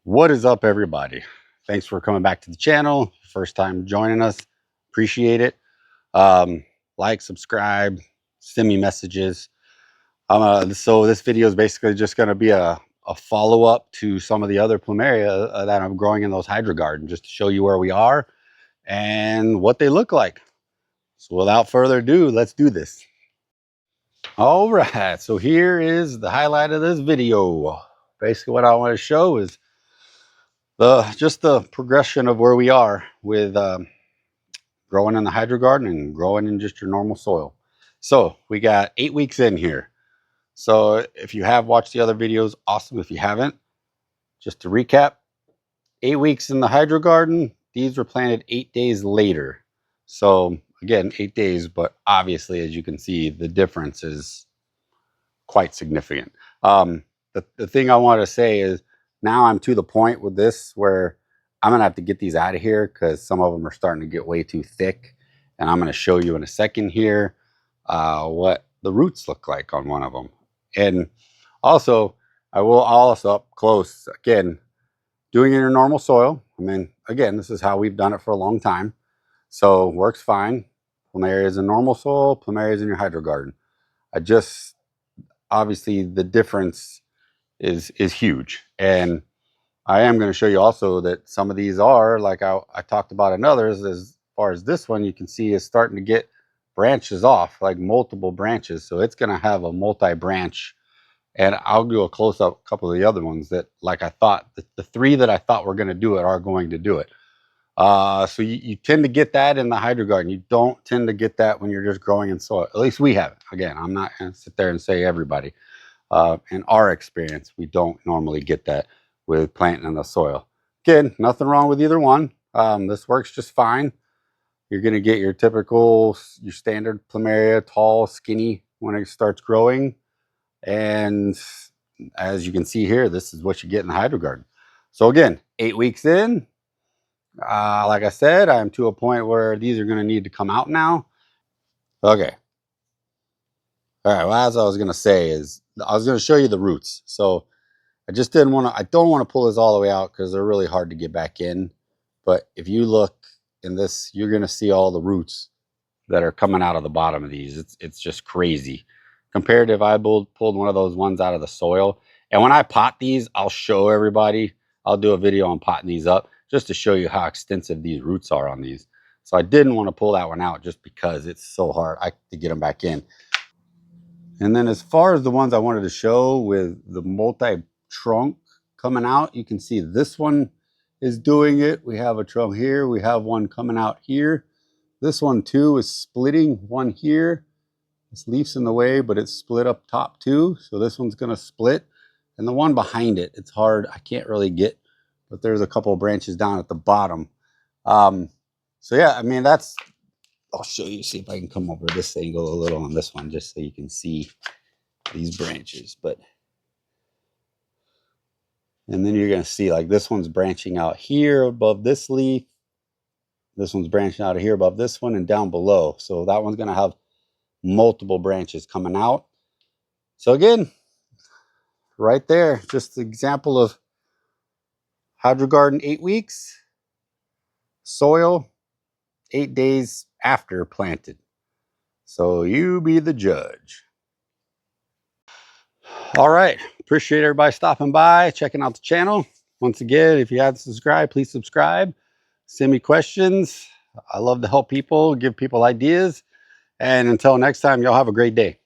What is up, everybody? Thanks for coming back to the channel. First time joining us. Appreciate it. Like, subscribe, send me messages. So this video is basically just going to be a follow-up to some of the other Plumeria that I'm growing in those hydro gardens, just to show you where we are and what they look like. So without further ado, let's do this. All right, so here is the highlight of this video. Basically what I want to show is just the progression of where we are with growing in the hydro garden and growing in just your normal soil. So we got 8 weeks in here. So if you have watched the other videos, awesome. If you haven't, just to recap, 8 weeks in the hydro garden. These were planted 8 days later. So again, 8 days, but obviously, as you can see, the difference is quite significant. The thing I want to say is now I'm to the point with this where I'm going to have to get these out of here because some of them are starting to get way too thick. And I'm going to show you in a second here what the roots look like on one of them. And also, I will also up close, again, doing it in your normal soil. I mean, again, this is how we've done it for a long time. So works fine. Plumerias in normal soil, Plumerias in your hydro garden. Obviously the difference is huge. And I am going to show you also that some of these are, like I talked about in others, as far as this one, you can see is starting to get branches off, like multiple branches. So it's going to have a multi-branch. And I'll do a close-up couple of the other ones that, like I thought, the three that I thought were going to do it are going to do it. So you tend to get that in the hydro garden. You don't tend to get that when you're just growing in soil. At least we have it. Again, I'm not going to sit there and say everybody. In our experience, we don't normally get that with planting in the soil. Again, nothing wrong with either one. This works just fine. You're going to get your typical, your standard Plumeria, tall, skinny when it starts growing. And as you can see here, this is what you get in the hydro garden. So again, 8 weeks in, like I said, I'm to a point where these are going to need to come out now. Okay. All right. Well, as I was going to say is I was going to show you the roots. So I just didn't want to, I don't want to pull this all the way out because they're really hard to get back in. But if you look in this, you're going to see all the roots that are coming out of the bottom of these. It's just crazy. Compared to if I pulled one of those ones out of the soil. And when I pot these, I'll show everybody. I'll do a video on potting these up just to show you how extensive these roots are on these. So I didn't want to pull that one out just because it's so hard to get them back in. And then as far as the ones I wanted to show with the multi-trunk coming out, you can see this one is doing it. We have a trunk here. We have one coming out here. This one too is splitting, one here. This leaf's in the way, but it's split up top too. So this one's going to split. And the one behind it, it's hard. I can't really get, but there's a couple of branches down at the bottom. So yeah, I mean, I'll show you, see if I can come over this angle a little on this one, just so you can see these branches. And then you're going to see like this one's branching out here above this leaf. This one's branching out of here above this one and down below. So that one's going to have multiple branches coming out. So again, right there, just an example of hydro garden 8 weeks, soil 8 days after planted. So you be the judge. All right, appreciate everybody stopping by, checking out the channel. Once again, if you haven't subscribed, please subscribe. Send me questions. I love to help people, give people ideas. And until next time, y'all have a great day.